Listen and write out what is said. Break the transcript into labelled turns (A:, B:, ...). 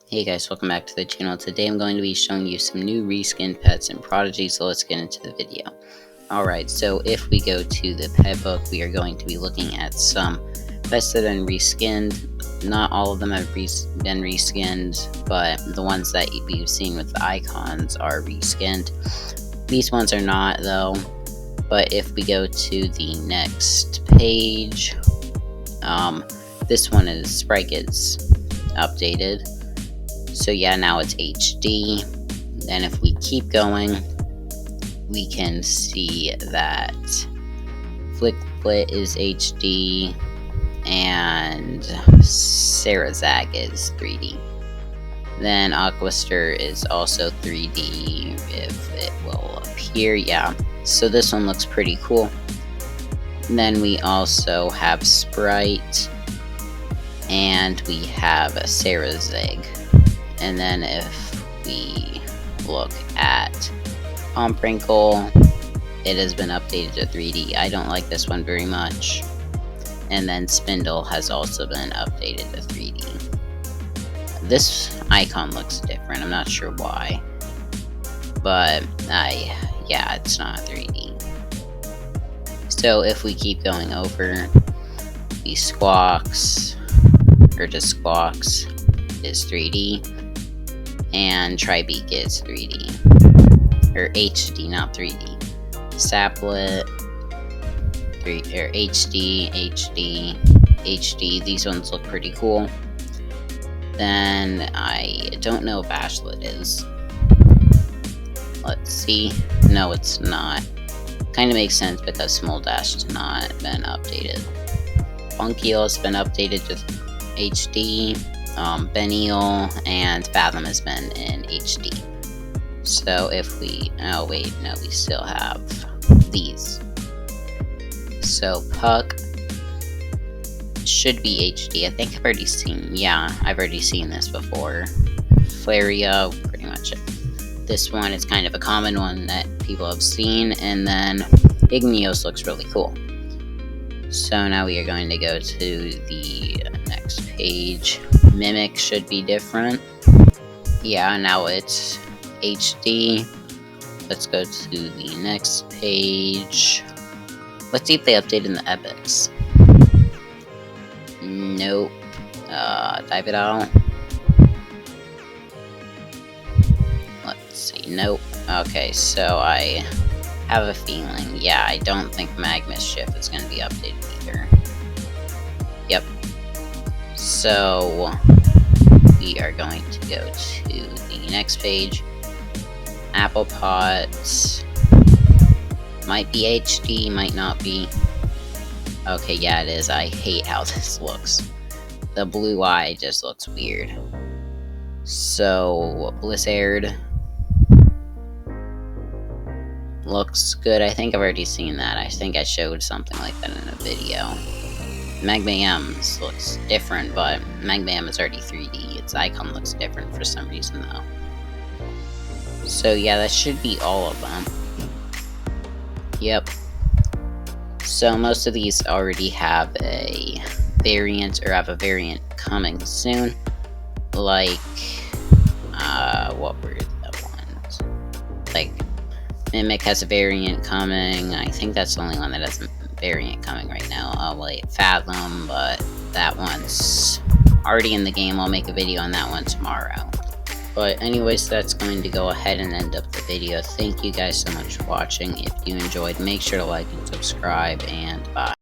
A: Hey guys, welcome back to the channel. Today I'm going to be showing you some new reskinned pets in Prodigy, so let's get into the video. Alright, so if we go to the pet book, we are going to be looking at some pets that have been reskinned. Not all of them have been reskinned, but the ones that we've seen with the icons are reskinned. These ones are not though, but if we go to the next page, this one is Sprite gets updated. So yeah, now it's HD. And if we keep going, we can see that Flickflit is HD and Sarazag is 3D. Then Aquaster is also 3D if it will appear, yeah. So this one looks pretty cool. And then we also have Sprite and we have a Sarazag. And then if we look at Pomprinkle, it has been updated to 3D. I don't like this one very much. And then Spindle has also been updated to 3D. This icon looks different, I'm not sure why. But, yeah, it's not 3D. So if we keep going over, the Squawks, or just Squawks, is 3D. And Tribeak is 3D, or HD, not 3D. Saplet, HD, HD. These ones look pretty cool. Then I don't know if Ashlet is. Let's see. No, it's not. Kind of makes sense because Small Dash has not been updated. Funkiel has been updated to HD. Beneel and Fathom has been in HD. So if we, oh wait, no, we still have these. So Puck should be HD. I think I've already seen, yeah, I've already seen this before. Flario, pretty much this one is kind of a common one that people have seen. And then Igneos looks really cool. So now we are going to go to the next page. Mimic should be different. Yeah, now it's HD. Let's go to the next page. Let's see if they updated the epics. Nope. Daviday. Let's see. Nope. Okay, so I have a feeling. Yeah, I don't think Magmischief is going to be updated either. Yep. So we are going to go to the next page. Apple Pots might be HD, might not be. Okay, yeah, it is. I hate how this looks. The blue eye just looks weird. So Blizzard looks good. I think I've already seen that. I think I showed something like that in a video. Magmayam looks different, but Magmayam is already 3D. Its icon looks different for some reason, though. So yeah, that should be all of them. Yep. So most of these already have a variant, or have a variant coming soon. Like, what were the ones? Like, Mimic has a variant coming. I think that's the only one that has a variant coming right now. Oh wait, Fathom, but that one's already in the game. I'll make a video on that one tomorrow. But anyways, that's going to go ahead and end up the video. Thank you guys so much for watching. If you enjoyed, make sure to like and subscribe, and bye.